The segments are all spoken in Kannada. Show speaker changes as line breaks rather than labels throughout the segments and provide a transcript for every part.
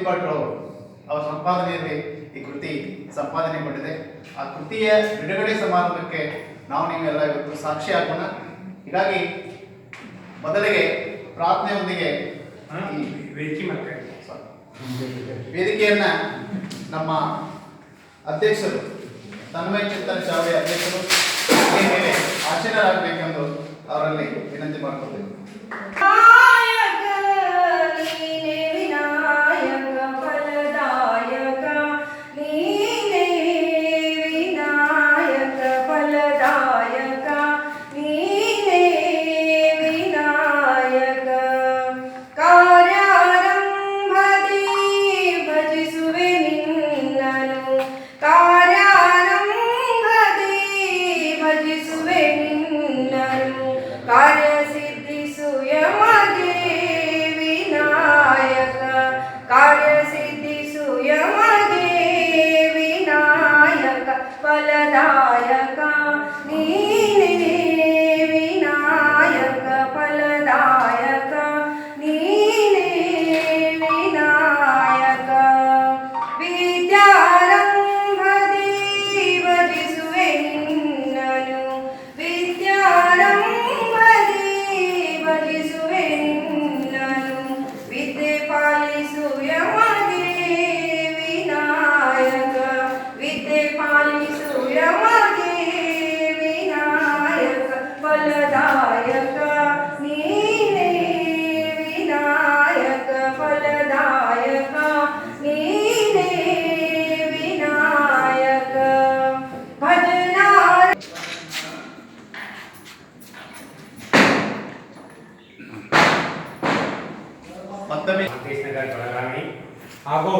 ಭಟ್ರು ಅವರ ಸಂಪಾದನೆಯಲ್ಲಿ ಈ ಕೃತಿ ಸಂಪಾದನೆಗೊಂಡಿದೆ. ಆ ಕೃತಿಯ ಬಿಡುಗಡೆ ಸಮಾರಂಭಕ್ಕೆ ನಾವು ನೀವೆಲ್ಲ ಇವತ್ತು ಸಾಕ್ಷಿ ಆಗೋಣ. ಹೀಗಾಗಿ ಮೊದಲಿಗೆ ಪ್ರಾರ್ಥನೆಯೊಂದಿಗೆ ಈ ವೇದಿಕೆಯನ್ನ ನಮ್ಮ ಅಧ್ಯಕ್ಷರು ತನ್ಮಯ ಚಿಂತನ ಚಾವಡಿ ಅಧ್ಯಕ್ಷರು ಮೇಲೆ ಆಶೀರ್ವಾದರಾಗಬೇಕೆಂದು ಅವರಲ್ಲಿ ವಿನಂತಿ ಮಾಡಿಕೊಳ್ತೇವೆ.
ಫಲದಾಯಕ ನೀನೇ ವಿನಾಯಕ ಫಲದಾಯಕ ನೀನೇ ವಿನಾಯಕ ವಿದ್ಯಾರಂಭದಿ ಭಜಿಸುವೆ ನಿನ್ನನು ವಿದ್ಯಾರಂಭದಿ ಭಜಿಸುವೆ ನಿನ್ನನು ವಿದ್ಯೆ ಪಾಲಿಸು ಯಮಗೆ ವಿನಾಯಕ ವಿದ್ಯೆ ಪಾಲಿಸು ಯಮಗೆ ವಿನಾಯಕ ಫಲದಾಯಕ ನೀನೇ ವಿನಾಯಕ ಫಲದಾಯಕ ನೀನೇ ವಿನಾಯಕ ಭಜನಾ
ಮತ್ತೊಮ್ಮೆ
ಬೆಳಗಾವಿ ಹಾಗೂ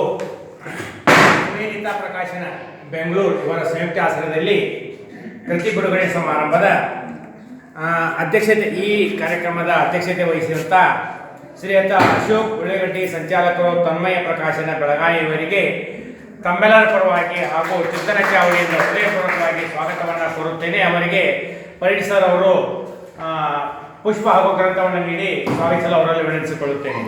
ನಿವೇದಿತಾ ಪ್ರಕಾಶನ ಬೆಂಗಳೂರು ಇವರ ಸಂಯುಕ್ತ ಆಶ್ರಯದಲ್ಲಿ ಕೃತಿ ಬಿಡುಗಡೆ ಸಮಾರಂಭದ ಅಧ್ಯಕ್ಷತೆ ಈ ಕಾರ್ಯಕ್ರಮದ ಅಧ್ಯಕ್ಷತೆ ವಹಿಸಿದಂಥ ಶ್ರೀಯುತ ಅಶೋಕ್ ಉಳ್ಳೇಗಡ್ಡಿ ಸಂಚಾಲಕರು ತನ್ಮಯ ಪ್ರಕಾಶನ ಬೆಳಗಾವಿ ಇವರಿಗೆ ತಮ್ಮೆಲ್ಲರ ಪರವಾಗಿ ಹಾಗೂ ಚಿಂತನ ಚಾವಡಿಯಿಂದ ಹೃದಯಪೂರ್ವಕವಾಗಿ ಸ್ವಾಗತವನ್ನು ಕೋರುತ್ತೇನೆ. ಅವರಿಗೆ ಪರಿಣಿ ಸರ್ ಅವರು ಪುಷ್ಪ ಹಾಗೂ ಗ್ರಂಥವನ್ನು ನೀಡಿ ಸ್ವಾಗತಿಸಲು ಅವರಲ್ಲಿ ವಿನಂತಿಸಿಕೊಳ್ಳುತ್ತೇನೆ.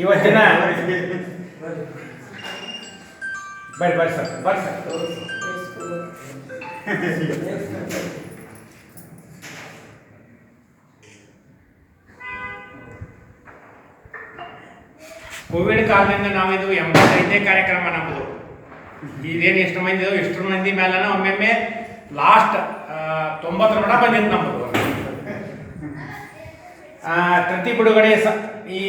ಇವತ್ತಿನ ಬರ್ರಿ ಸರ್ ಕೋವಿಡ್ ಕಾಲದಿಂದ ನಾವಿದು 85ನೇ ಕಾರ್ಯಕ್ರಮ ನಮ್ಮದು. ಇದೇನು ಎಷ್ಟು ಮಂದಿ ಇಷ್ಟು ಮಂದಿ ಮೇಲೆ ಒಮ್ಮೊಮ್ಮೆ ಲಾಸ್ಟ್ 90 ಮಟ ಬಂದಿತ್ತು ನಮ್ಮದು. ಕೃತಿ ಬಿಡುಗಡೆ ಈ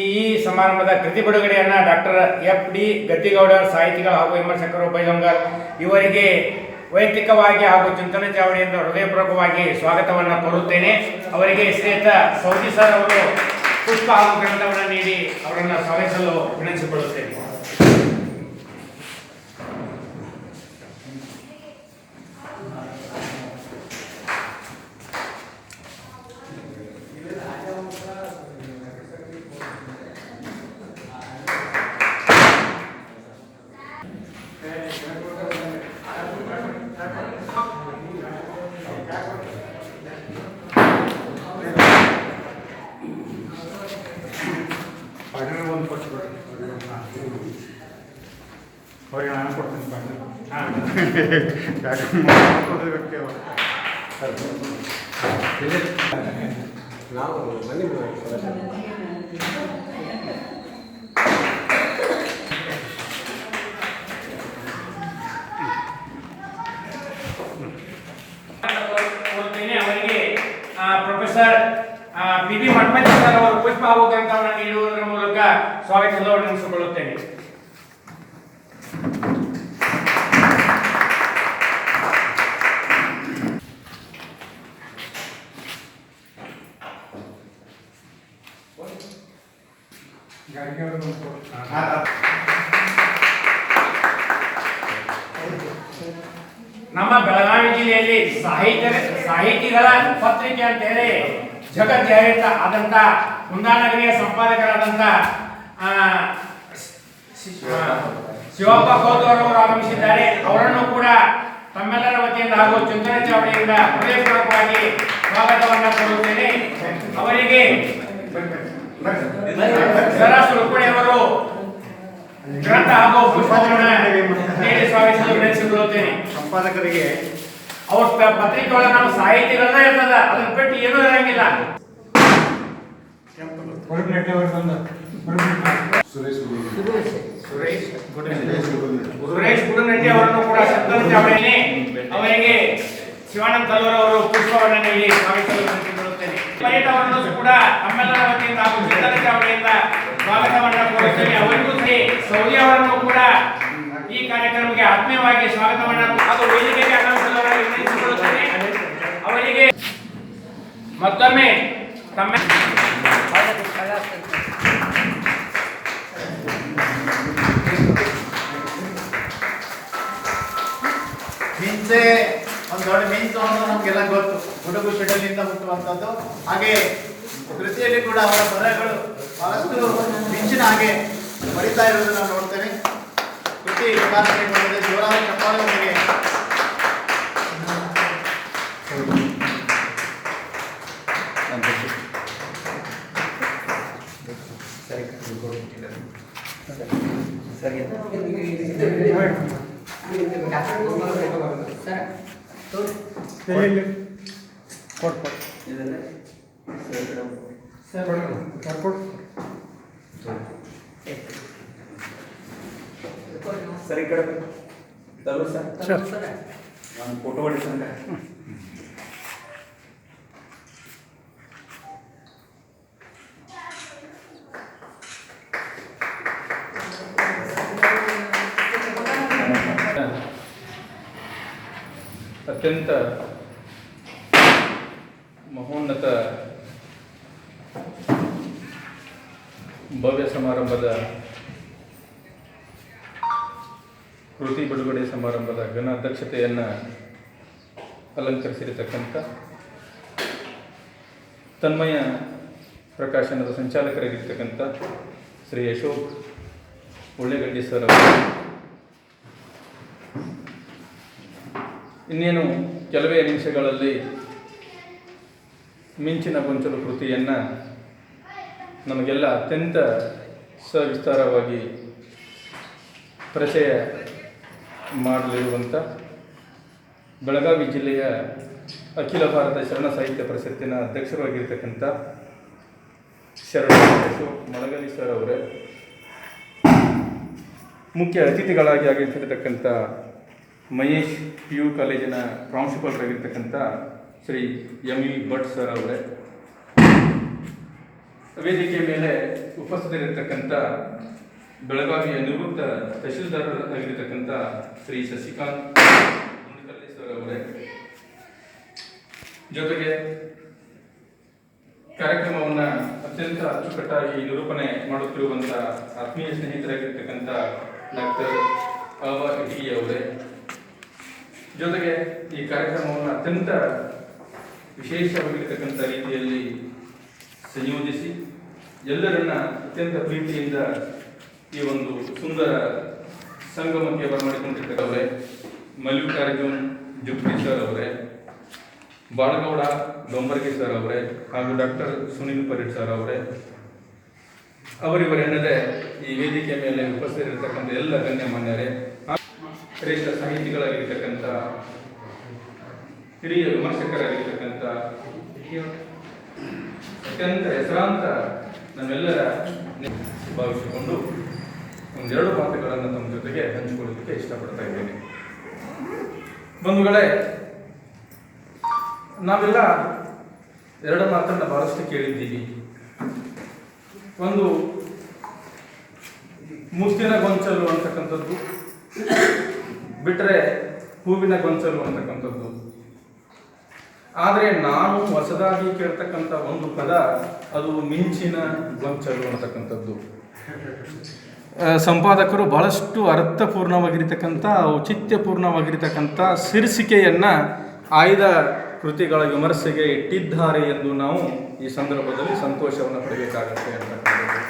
ಸಮಾರಂಭದ ಕೃತಿ ಬಿಡುಗಡೆಯನ್ನು ಡಾಕ್ಟರ್ FD ಗದ್ದಿಗೌಡ ಸಾಹಿತಿಗಳು ಹಾಗೂ ವಿಮರ್ಶಕರು ಬೈಲೊಂಗಲ್ ಇವರಿಗೆ ವೈಯಕ್ತಿಕವಾಗಿ ಹಾಗೂ ಚಿಂತನ ಚಾವಡಿಯಿಂದ ಹೃದಯಪೂರ್ವಕವಾಗಿ ಸ್ವಾಗತವನ್ನು ಕೋರುತ್ತೇನೆ. ಅವರಿಗೆ ಶ್ರೀಯುತ ಸೌದಿ ಸರ್ ಅವರು ಪುಷ್ಪ ಹಾಗೂ ಗ್ರಂಥವನ್ನು ನೀಡಿ ಅವರನ್ನು ಸ್ವಾಗತಿಸಲು ವಿನಂತಿಸಿಕೊಳ್ಳುತ್ತೇನೆ.
ನಾನು ಕೊಡ್ತೀನಿ ನಾವು ಮನೆ
ಅವರಿಗೆ ಪ್ರೊಫೆಸರ್ PB ಮಠಪತಿ ಸರ್ ಅವರು ಪುಷ್ಪ ಹಾಗೂ ಗ್ರಂಥವನ್ನು ನೀಡುವುದರ ಮೂಲಕ ಸ್ವಾಗತಿಸಲು ವಿನಂತಿಸಿಕೊಳ್ಳುತ್ತೇನೆ. ನಮ್ಮ ಬೆಳಗಾವಿ ಜಿಲ್ಲೆಯಲ್ಲಿ ಸಾಹಿತಿಗಳ ಪತ್ರಿಕೆ ಅಂತ ಹೇಳಿ ಜಗಜ್ಜಾಹಿರ ಆದಂತ ಕುಂದಾನಗರಿಯ ಸಂಪಾದಕರಾದಂತ ಶಿವಪ್ಪ ಕೋದೂರ್ ಅವರು ಆಗಮಿಸಿದ್ದಾರೆ. ಅವರನ್ನು ಕೂಡ ತಮ್ಮೆಲ್ಲರ ವತಿಯಿಂದ ಹಾಗೂ ಚಿಂತನ ಚಾವಡಿಯಿಂದ ಹೃದಯಪೂರ್ವಕವಾಗಿ ಸ್ವಾಗತವನ್ನ ಕೋರುತ್ತೇನೆ. ಅವರಿಗೆ ಸರಾಸು ರುಕ್ಮಿಣಿ ಅವರು ಗ್ರಂಥ ಹಾಗೂ ಪುಷ್ಪವನ್ನ ನೀಡಿ ಸ್ವಾಗತಿಸಲು ವಿನಂತಿಸಿಕೊಳ್ಳುತ್ತೇನೆ.
ಸಂಪಾದಕರಿಗೆ
ಅವ್ರ ಪತ್ರಿಕೆ ಒಳಗೆ ನಮ್ಮ ಸಾಹಿತಿಗಳನ್ನ ಇರ್ತದ, ಅದನ್ನ ಬಿಟ್ಟು ಏನೂ ಇರಂಗಿಲ್ಲ. ಸುರೇಶ್ ಗುಡನಟ್ಟಿ ಅವರನ್ನು ಕೂಡ ಶ್ರದ್ಧಾಂಜಲಿ ಚಾವಡಿಯನ್ನೇ ಅವರಿಗೆ ಶಿವಾನಂದ ತಲ್ಲೂರ್ ಅವರು ಪುಷ್ಪವನ್ನ ನೀಡಿ ಸ್ವಾಗತಿಸಲು ವಿನಂತಿಸಿಕೊಳ್ಳುತ್ತೇನೆ. ಪೈಟ್ ಅವರನ್ನು ಕೂಡ ನಮ್ಮೆಲ್ಲರ ವತಿಯಿಂದ ಹಾಗೂ ಶ್ರದ್ಧಾಂಜಲಿ ಚಾವಡಿಯಿಂದ ಸ್ವಾಗತವನ್ನ ಕೋರುತ್ತೇನೆ. ಅವರಿಗೂ ಸರಿ ಸೌದಿ ಅವರನ್ನು ಕೂಡ ಈ ಕಾರ್ಯಕ್ರಮಕ್ಕೆ ಆತ್ಮೀಯವಾಗಿ ಸ್ವಾಗತವನ್ನ ಹಾಗೂ ವೇದಿಕೆಗೆ ಆಗಮಿಸಲು ವಿನಂತಿಸಿಕೊಳ್ಳುತ್ತೇನೆ. ಅವರಿಗೆ ಮತ್ತೊಮ್ಮೆ ತಮ್ಮ
ಮಿಂಚೆ ಒಂದು ದೊಡ್ಡ ಮಿಂಚು ಅನ್ನೋದು ನಮಗೆಲ್ಲ ಗೊತ್ತು, ಗುಡುಗು ಶೆಡಲಿಂದ ಹುಟ್ಟುವಂಥದ್ದು. ಹಾಗೆ ಕೃತಿಯಲ್ಲಿ ಕೂಡ ಅವರ ಪದಗಳು ಬಹಳಷ್ಟು ಮಿಂಚಿನ ಹಾಗೆ ಬಡಿತಾ ಇರೋದನ್ನು ನಾವು ನೋಡ್ತೇವೆ. ಕೃತಿ ಉದಾಹರಣೆ ಮಾಡಿದ್ರೆ ಜೋರಾದ ಚಪ್ಪಾಳೆಯೊಂದಿಗೆ
ಸರಿ ಕಡೆ ತಲುಪ ಸರ್ ನಾನು ಫೋಟೋ ಹೊಡಿಸಂಗ
ಅತ್ಯಂತ ಮಹೋನ್ನತ ಭವ್ಯ ಸಮಾರಂಭದ ಕೃತಿ ಬಿಡುಗಡೆ ಸಮಾರಂಭದ ಘನ ಅಧ್ಯಕ್ಷತೆಯನ್ನು ಅಲಂಕರಿಸಿರತಕ್ಕಂಥ ತನ್ಮಯ ಪ್ರಕಾಶನದ ಸಂಚಾಲಕರಾಗಿರ್ತಕ್ಕಂಥ ಶ್ರೀ ಅಶೋಕ್ ಉಳ್ಳೆಗಡ್ಡಿ ಸರ್ ಅವರು ಇನ್ನೇನು ಕೆಲವೇ ನಿಮಿಷಗಳಲ್ಲಿ ಮಿಂಚಿನ ಗೊಂಚಲು ಕೃತಿಯನ್ನು ನಮಗೆಲ್ಲ ಅತ್ಯಂತ ಸವಿಸ್ತಾರವಾಗಿ ಪರಿಚಯ ಮಾಡಲಿರುವಂಥ ಬೆಳಗಾವಿ ಜಿಲ್ಲೆಯ ಅಖಿಲ ಭಾರತ ಶರಣ ಸಾಹಿತ್ಯ ಪರಿಷತ್ತಿನ ಅಧ್ಯಕ್ಷರಾಗಿರ್ತಕ್ಕಂಥ ಶರಣ ಅಶೋಕ್ ಮಳಗಲಿ ಸರ್ ಅವರೇ, ಮುಖ್ಯ ಅತಿಥಿಗಳಾಗಿ ಆಗಿರ್ತಕ್ಕಂಥ ಮಹೇಶ್ PU ಕಾಲೇಜಿನ ಪ್ರಾಂಶುಪಾಲರಾಗಿರ್ತಕ್ಕಂಥ ಶ್ರೀ ME ಭಟ್ ಸರ್ ಅವರೇ, ವೇದಿಕೆಯ ಮೇಲೆ ಉಪಸ್ಥಿತರಿರ್ತಕ್ಕಂಥ ಬೆಳಗಾವಿಯ ನಿವೃತ್ತ ತಹಶೀಲ್ದಾರ್ ಆಗಿರತಕ್ಕಂಥ ಶ್ರೀ ಶಶಿಕಾಂತ್ ಮುಂಡಕಲ್ಲೆ ಸರ್ ಅವರೇ, ಜೊತೆಗೆ ಕಾರ್ಯಕ್ರಮವನ್ನು ಅತ್ಯಂತ ಅಚ್ಚುಕಟ್ಟಾಗಿ ನಿರೂಪಣೆ ಮಾಡುತ್ತಿರುವಂಥ ಆತ್ಮೀಯ ಸ್ನೇಹಿತರಾಗಿರ್ತಕ್ಕಂಥ ಡಾಕ್ಟರ್ ಆಬಾ ಇಟಗಿ ಅವರೇ, ಜೊತೆಗೆ ಈ ಕಾರ್ಯಕ್ರಮವನ್ನು ಅತ್ಯಂತ ವಿಶೇಷವಾಗಿರ್ತಕ್ಕಂಥ ರೀತಿಯಲ್ಲಿ ಸಂಯೋಜಿಸಿ ಎಲ್ಲರನ್ನ ಅತ್ಯಂತ ಪ್ರೀತಿಯಿಂದ ಈ ಒಂದು ಸುಂದರ ಸಂಗಮಕ್ಕೆ ಬರಮಾಡಿಕೊಂಡಿರ್ತಕ್ಕವರೇ ಮಲ್ಲಿಕಾರ್ಜುನ್ ಜುಪ್ರಿ ಸರ್ ಅವರೇ, ಬಾಳಗೌಡ ಡೊಂಬರ್ಗಿ ಸರ್ ಅವರೇ ಹಾಗೂ ಡಾಕ್ಟರ್ ಸುನೀಲ್ ಪರೀಡ್ ಸರ್ ಅವರೇ, ಅವರಿವರೆನ್ನದೇ ಈ ವೇದಿಕೆ ಮೇಲೆ ಉಪಸ್ಥಿತರಿರ್ತಕ್ಕಂಥ ಎಲ್ಲ ಗಣ್ಯಮಾನ್ಯರೇ, ಶ್ರೇಷ್ಠ ಸಾಹಿತಿಗಳಾಗಿರ್ತಕ್ಕಂಥ ಹಿರಿಯ ವಿಮರ್ಶಕರಾಗಿರ್ತಕ್ಕಂಥ ಅತ್ಯಂತ ಹೆಸರಾಂತ ನಮ್ಮೆಲ್ಲರ ಭಾವಿಸಿಕೊಂಡು ಒಂದೆರಡು ಮಾತುಗಳನ್ನು ತಮ್ಮ ಜೊತೆಗೆ ಹಂಚಿಕೊಳ್ಳೋದಕ್ಕೆ ಇಷ್ಟಪಡ್ತಾ ಇದ್ದೇನೆ. ಬಂಧುಗಳೇ, ನಾವೆಲ್ಲ ಎರಡು ಮಾತನ್ನು ಬಹಳಷ್ಟು ಕೇಳಿದ್ದೀವಿ. ಒಂದು ಮುತ್ತಿನ ಗೊಂಚಲು ಅಂತಕ್ಕಂಥದ್ದು, ಬಿಟ್ಟರೆ ಹೂವಿನ ಗೊಂಚಲು ಅಂತಕ್ಕಂಥದ್ದು. ಆದರೆ ನಾನು ಹೊಸದಾಗಿ ಕೇಳ್ತಕ್ಕಂಥ ಒಂದು ಪದ ಅದು ಮಿಂಚಿನ ಗೊಂಚಲು ಅಂತಕ್ಕಂಥದ್ದು. ಸಂಪಾದಕರು ಬಹಳಷ್ಟು ಅರ್ಥಪೂರ್ಣವಾಗಿರ್ತಕ್ಕಂಥ ಔಚಿತ್ಯಪೂರ್ಣವಾಗಿರ್ತಕ್ಕಂಥ ಶೀರ್ಷಿಕೆಯನ್ನು ಆಯ್ದ ಕೃತಿಗಳ ವಿಮರ್ಶೆಗೆ ಇಟ್ಟಿದ್ದಾರೆ ಎಂದು ನಾವು ಈ ಸಂದರ್ಭದಲ್ಲಿ ಸಂತೋಷವನ್ನು ಪಡೆಯಬೇಕಾಗತ್ತೆ ಅಂತಕ್ಕಂಥದ್ದು.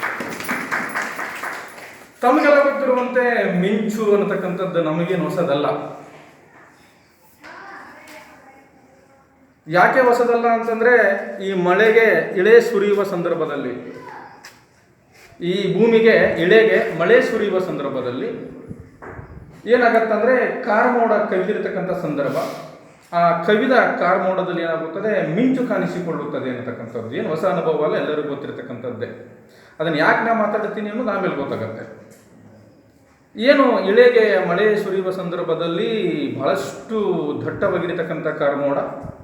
ತಮಗೆಲ್ಲ ಗೊತ್ತಿರುವಂತೆ ಮಿಂಚು ಅನ್ನತಕ್ಕಂಥದ್ದು ನಮಗೇನು ಹೊಸದಲ್ಲ. ಯಾಕೆ ಹೊಸದಲ್ಲ ಅಂತಂದರೆ ಈ ಮಳೆಗೆ ಇಳೆ ಸುರಿಯುವ ಸಂದರ್ಭದಲ್ಲಿ, ಈ ಭೂಮಿಗೆ ಇಳೆಗೆ ಮಳೆ ಸುರಿಯುವ ಸಂದರ್ಭದಲ್ಲಿ ಏನಾಗತ್ತಂದರೆ ಕಾರ್ಮೋಡ ಕವಿದಿರತಕ್ಕಂಥ ಸಂದರ್ಭ, ಆ ಕವಿದ ಕಾರ್ಮೋಡದಲ್ಲಿ ಏನಾಗುತ್ತದೆ, ಮಿಂಚು ಕಾಣಿಸಿಕೊಳ್ಳುತ್ತದೆ ಅಂತಕ್ಕಂಥದ್ದು ಏನು ಹೊಸ ಅನುಭವ ಅಲ್ಲ, ಎಲ್ಲರಿಗೂ ಗೊತ್ತಿರತಕ್ಕಂಥದ್ದೇ. ಅದನ್ನು ಯಾಕೆ ನಾ ಮಾತಾಡ್ತೀನಿ ಅನ್ನೋದು ಆಮೇಲೆ ಗೊತ್ತಾಗತ್ತೆ. ಏನು ಇಳೆಗೆ ಮಳೆ ಸುರಿಯುವ ಸಂದರ್ಭದಲ್ಲಿ ಬಹಳಷ್ಟು ದಟ್ಟವಾಗಿರತಕ್ಕಂಥ ಕಾರ್ಮೋಡ,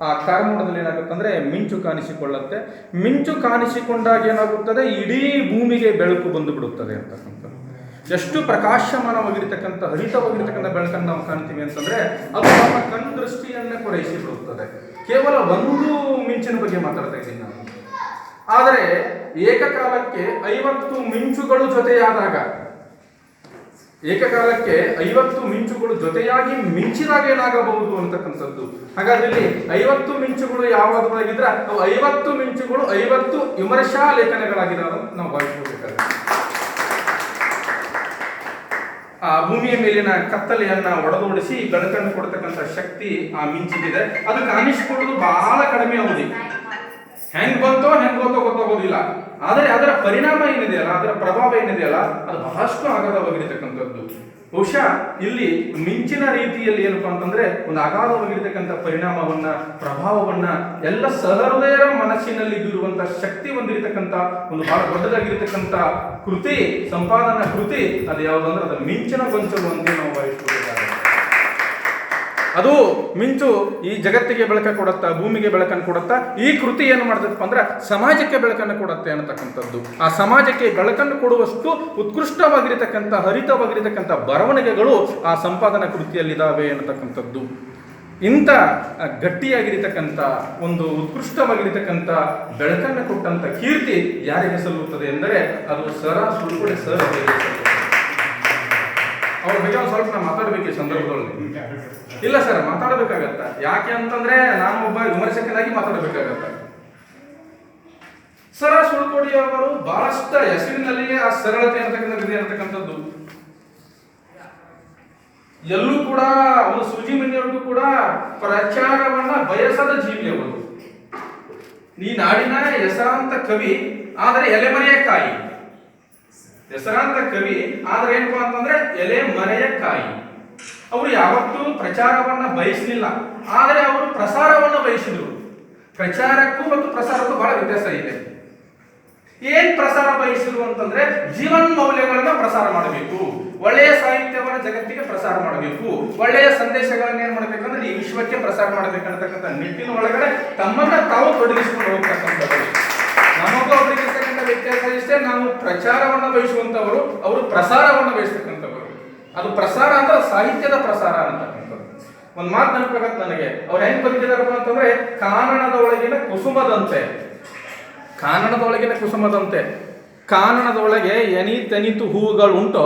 ಆ ಕಾರ್ಮೋಡದಲ್ಲಿ ಏನಾಗುತ್ತೆ ಅಂದರೆ ಮಿಂಚು ಕಾಣಿಸಿಕೊಳ್ಳುತ್ತೆ. ಮಿಂಚು ಕಾಣಿಸಿಕೊಂಡಾಗ ಏನಾಗುತ್ತದೆ, ಇಡೀ ಭೂಮಿಗೆ ಬೆಳಕು ಬಂದು ಬಿಡುತ್ತದೆ ಅಂತಕ್ಕಂಥದ್ದು. ಎಷ್ಟು ಪ್ರಕಾಶಮಾನವಾಗಿರ್ತಕ್ಕಂಥ ಹರಿತವಾಗಿರ್ತಕ್ಕಂಥ ಬೆಳಕನ್ನು ನಾವು ಕಾಣ್ತೀವಿ ಅಂತಂದರೆ ಅದು ನಮ್ಮ ಕಣ್ಣು ದೃಷ್ಟಿಯನ್ನೇ ಪೂರೈಸಿ ಬಿಡುತ್ತದೆ. ಕೇವಲ ಒಂದು ಮಿಂಚಿನ ಬಗ್ಗೆ ಮಾತಾಡ್ತಾ ಇದ್ದೀನಿ ನಾನು. ಆದರೆ ಏಕಕಾಲಕ್ಕೆ 50 ಮಿಂಚುಗಳು ಜೊತೆಯಾದಾಗ, ಏಕಕಾಲಕ್ಕೆ 50 ಮಿಂಚುಗಳು ಜೊತೆಯಾಗಿ ಮಿಂಚಿದಾಗ ಏನಾಗಬಹುದು ಅಂತಕ್ಕಂಥದ್ದು. ಹಾಗಾದ್ರೆ ಇಲ್ಲಿ 50 ಮಿಂಚುಗಳು ಯಾವುದಾಗಿದ್ರೆ ಅವು 50 ಮಿಂಚುಗಳು 50 ವಿಮರ್ಶಾ ಲೇಖನಗಳಾಗಿದ್ದಾವೆ ನಾವು ಭಾವಿಸಬೇಕಾಗುತ್ತೆ. ಆ ಭೂಮಿಯ ಮೇಲಿನ ಕತ್ತಲೆಯನ್ನ ಒಡೆದೋಡಿಸಿ ಬೆಳಕನ್ನು ಕೊಡ್ತಕ್ಕಂಥ ಶಕ್ತಿ ಆ ಮಿಂಚಿಗಿದೆ. ಅದು ಕಾಣಿಸಿಕೊಳ್ಳೋದು ಬಹಳ ಕಡಿಮೆ ಅವಧಿ, ಹೆಂಗ್ ಬಂತೋ ಗೊತ್ತಾಗೋದಿಲ್ಲ. ಆದರೆ ಅದರ ಪರಿಣಾಮ ಏನಿದೆಯಲ್ಲ, ಅದರ ಪ್ರಭಾವ ಏನಿದೆಯಲ್ಲ, ಅದು ಬಹಳಷ್ಟು ಅಗಾಧವಾಗಿರ್ತಕ್ಕಂಥದ್ದು. ಬಹುಶಃ ಇಲ್ಲಿ ಮಿಂಚಿನ ರೀತಿಯಲ್ಲಿ ಏನಪ್ಪಾ ಅಂತಂದ್ರೆ ಒಂದು ಅಗಾಧವಾಗಿರ್ತಕ್ಕಂಥ ಪರಿಣಾಮವನ್ನ, ಪ್ರಭಾವವನ್ನ ಎಲ್ಲ ಸಹೃದಯರ ಮನಸ್ಸಿನಲ್ಲಿ ಬೀರುವಂತ ಶಕ್ತಿ ಹೊಂದಿರತಕ್ಕಂಥ ಒಂದು ಬಹಳ ದೊಡ್ಡದಾಗಿರ್ತಕ್ಕಂಥ ಕೃತಿ, ಸಂಪಾದನಾ ಕೃತಿ ಅದು ಯಾವುದಂದ್ರೆ ಅದು ಮಿಂಚಿನ ಗೊಂಚಲು ಅಂತ ನಾವು ಭಾವಿಸಬೇಕಾಗುತ್ತೆ. ಅದು ಮಿಂಚು ಈ ಜಗತ್ತಿಗೆ ಬೆಳಕ ಕೊಡುತ್ತಾ, ಭೂಮಿಗೆ ಬೆಳಕನ್ನು ಕೊಡುತ್ತಾ. ಈ ಕೃತಿ ಏನು ಮಾಡ್ತದಪ್ಪ ಅಂದ್ರೆ ಸಮಾಜಕ್ಕೆ ಬೆಳಕನ್ನು ಕೊಡುತ್ತೆ ಅನ್ನತಕ್ಕಂಥದ್ದು. ಆ ಸಮಾಜಕ್ಕೆ ಬೆಳಕನ್ನು ಕೊಡುವಷ್ಟು ಉತ್ಕೃಷ್ಟವಾಗಿರತಕ್ಕಂಥ, ಹರಿತವಾಗಿರತಕ್ಕಂಥ ಬರವಣಿಗೆಗಳು ಆ ಸಂಪಾದನಾ ಕೃತಿಯಲ್ಲಿದ್ದಾವೆ ಅನ್ನತಕ್ಕಂಥದ್ದು. ಇಂಥ ಗಟ್ಟಿಯಾಗಿರತಕ್ಕಂಥ ಒಂದು ಉತ್ಕೃಷ್ಟವಾಗಿರತಕ್ಕಂಥ ಬೆಳಕನ್ನು ಕೊಟ್ಟಂಥ ಕೀರ್ತಿ ಯಾರಿಗೆ ಸಲ್ಲುತ್ತದೆ ಎಂದರೆ ಅದು ಸರ ಸುಳ್ಕೊಡೆ ಸರ್ ಅವರಿಗೆ ಸಲ್ಲುತ್ತದೆ. ಅವ್ರ ಬಗ್ಗೆ ಒಂದು ಸ್ವಲ್ಪ ನಾವು ಮಾತಾಡಬೇಕು ಈ ಸಂದರ್ಭದಲ್ಲಿ. ಇಲ್ಲ ಸರ್, ಮಾತಾಡಬೇಕಾಗತ್ತ. ಯಾಕೆ ಅಂತಂದ್ರೆ ನಾನು ಒಬ್ಬ ವಿಮರ್ಶಕನಾಗಿ ಮಾತಾಡಬೇಕಾಗತ್ತ. ಸರ ಸುಳ್ಕೋಡಿ ಅವರು ಬಹಳಷ್ಟು ಹೆಸರಿನಲ್ಲಿಯೇ ಆ ಸರಳತೆ ಅನ್ನತಕ್ಕಂಥದ್ದು. ಎಲ್ಲೂ ಕೂಡ ಒಂದು ಸೂಜಿ ಮನೆಯವ್ರಿಗೂ ಕೂಡ ಪ್ರಚಾರವನ್ನ ಬಯಸದ ಜೀವಿ ಅವರು. ಈ ನಾಡಿನ ಹೆಸರಾಂತ ಕವಿ, ಆದರೆ ಎಲೆಮರೆಯ ಕಾಯಿ. ಹೆಸರಾಂತ ಕವಿ ಆದ್ರೆ ಏನಪ್ಪಾ ಅಂತಂದ್ರೆ ಎಲೆ ಮರೆಯ ಕಾಯಿ. ಅವರು ಯಾವತ್ತೂ ಪ್ರಚಾರವನ್ನ ಬಯಸಲಿಲ್ಲ, ಆದರೆ ಅವರು ಪ್ರಸಾರವನ್ನ ಬಯಸಿದ್ರು. ಪ್ರಚಾರಕ್ಕೂ ಮತ್ತು ಪ್ರಸಾರಕ್ಕೂ ಬಹಳ ವ್ಯತ್ಯಾಸ ಇದೆ. ಏನ್ ಪ್ರಸಾರ ಬಯಸಿದ್ರು ಅಂತಂದ್ರೆ ಜೀವನ ಮೌಲ್ಯಗಳನ್ನ ಪ್ರಸಾರ ಮಾಡಬೇಕು, ಒಳ್ಳೆಯ ಸಾಹಿತ್ಯವನ್ನ ಜಗತ್ತಿಗೆ ಪ್ರಸಾರ ಮಾಡಬೇಕು, ಒಳ್ಳೆಯ ಸಂದೇಶಗಳನ್ನ ಏನ್ ಮಾಡ್ಬೇಕಂದ್ರೆ ಈ ವಿಶ್ವಕ್ಕೆ ಪ್ರಸಾರ ಮಾಡಬೇಕಂತಕ್ಕಂಥ ನಿಟ್ಟಿನ ಒಳಗಡೆ ತಮ್ಮನ್ನ ತಾವು ತೊಡಗಿಸಿಕೊಂಡು ಹೋಗ್ತಕ್ಕಂಥದ್ದು. ನಮಗೂ ಅವರಿಗೆ ವ್ಯತ್ಯಾಸ ಇಷ್ಟೇ, ನಾವು ಪ್ರಚಾರವನ್ನ ಬಯಸುವಂತವರು, ಅವರು ಪ್ರಸಾರವನ್ನ ಬಯಸ್ತಕ್ಕಂಥವರು. ಅದು ಪ್ರಸಾರ ಅಂದ್ರೆ ಸಾಹಿತ್ಯದ ಪ್ರಸಾರ ಅಂತಕ್ಕಂಥದ್ದು. ಒಂದು ಮಾತು ನೆನಪಾಗತ್ತೆ ನನಗೆ. ಅವ್ರು ಹೆಂಗ್ ಬದುಕಿದಾರಪ್ಪ ಅಂತಂದ್ರೆ ಕಾನನದ ಒಳಗಿನ ಕುಸುಮದಂತೆ, ಕಾನನದೊಳಗಿನ ಕುಸುಮದಂತೆ. ಕಾನನದೊಳಗೆ ಎನಿತೆನಿತು ಹೂವುಗಳುಂಟೋ,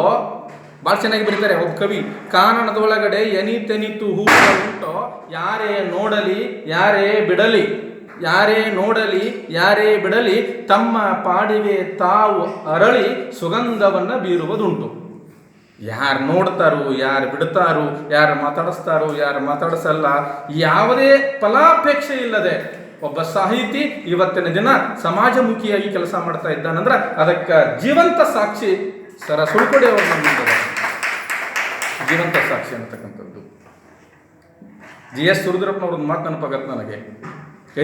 ಬಹಳ ಚೆನ್ನಾಗಿ ಬರೀತಾರೆ ಒಬ್ಬ ಕವಿ. ಕಾನನದೊಳಗಡೆ ಎನಿತೆನಿತು ಹೂವುಗಳುಂಟೋ, ಯಾರೇ ನೋಡಲಿ ಯಾರೇ ಬಿಡಲಿ, ಯಾರೇ ನೋಡಲಿ ಯಾರೇ ಬಿಡಲಿ, ತಮ್ಮ ಪಾಡಿಗೆ ತಾವು ಅರಳಿ ಸುಗಂಧವನ್ನ ಬೀರುವುದುಂಟು. ಯಾರು ನೋಡ್ತಾರೋ, ಯಾರು ಬಿಡ್ತಾರೋ, ಯಾರು ಮಾತಾಡಿಸ್ತಾರೋ, ಯಾರು ಮಾತಾಡಿಸಲ್ಲ, ಯಾವುದೇ ಫಲಾಪೇಕ್ಷೆ ಇಲ್ಲದೆ ಒಬ್ಬ ಸಾಹಿತಿ ಇವತ್ತಿನ ದಿನ ಸಮಾಜಮುಖಿಯಾಗಿ ಕೆಲಸ ಮಾಡ್ತಾ ಇದ್ದಾನಂದ್ರೆ ಅದಕ್ಕೆ ಜೀವಂತ ಸಾಕ್ಷಿ ಸರ ಸುಳ್ಕೊಡೆ ಅವರು ನಮ್ಮಿದ್ದಾರೆ. ಜೀವಂತ ಸಾಕ್ಷಿ ಅಂತಕ್ಕಂಥದ್ದು. GS ಸುರದ್ರಪ್ಪನವ್ರದ್ದು ಮಾತು ನೆನಪಾಗತ್ತೆ ನನಗೆ.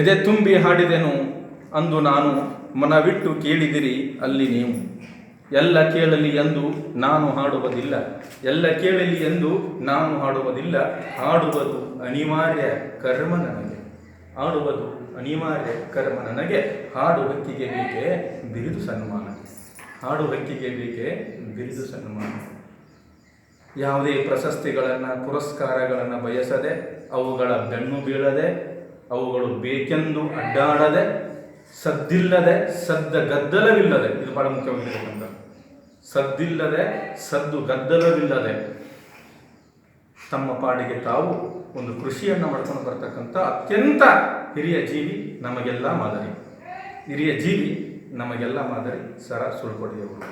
ಎದೆ ತುಂಬಿ ಹಾಡಿದೆನು ಅಂದು ನಾನು, ಮನವಿಟ್ಟು ಕೇಳಿದಿರಿ ಅಲ್ಲಿ ನೀವು. ಎಲ್ಲ ಕೇಳಲಿ ಎಂದು ನಾನು ಹಾಡುವುದಿಲ್ಲ, ಎಲ್ಲ ಕೇಳಲಿ ಎಂದು ನಾನು ಹಾಡುವುದಿಲ್ಲ, ಹಾಡುವುದು ಅನಿವಾರ್ಯ ಕರ್ಮ ನನಗೆ, ಹಾಡುವುದು ಅನಿವಾರ್ಯ ಕರ್ಮ ನನಗೆ. ಹಾಡು ಹಕ್ಕಿಗೆ ಬೇಕೆ ಬಿರುದು ಸನ್ಮಾನ, ಹಾಡು ಹಕ್ಕಿಗೆ ಬೇಕೆ ಬಿರುದು ಸನ್ಮಾನ. ಯಾವುದೇ ಪ್ರಶಸ್ತಿಗಳನ್ನು, ಪುರಸ್ಕಾರಗಳನ್ನು ಬಯಸದೆ, ಅವುಗಳ ಬೆನ್ನು ಬೀಳದೆ, ಅವುಗಳು ಬೇಕೆಂದು ಅಡ್ಡಾಡದೆ, ಸದ್ದಿಲ್ಲದೆ, ಸದ್ದ ಗದ್ದಲವಿಲ್ಲದೆ, ಇದು ಬಹಳ ಮುಖ್ಯವಾಗಿರಬೇಕಂತ, ಸದ್ದಿಲ್ಲದೆ, ಸದ್ದು ಗದ್ದಲವಿಲ್ಲದೆ ತಮ್ಮ ಪಾಡಿಗೆ ತಾವು ಒಂದು ಕೃಷಿಯನ್ನು ಮಾಡ್ಕೊಂಡು ಬರ್ತಕ್ಕಂಥ ಅತ್ಯಂತ ಹಿರಿಯ ಜೀವಿ ನಮಗೆಲ್ಲ ಮಾದರಿ. ಹಿರಿಯ ಜೀವಿ ನಮಗೆಲ್ಲ ಮಾದರಿ ಸರ ಸುಳ್ಕೊಡಿಯವರು.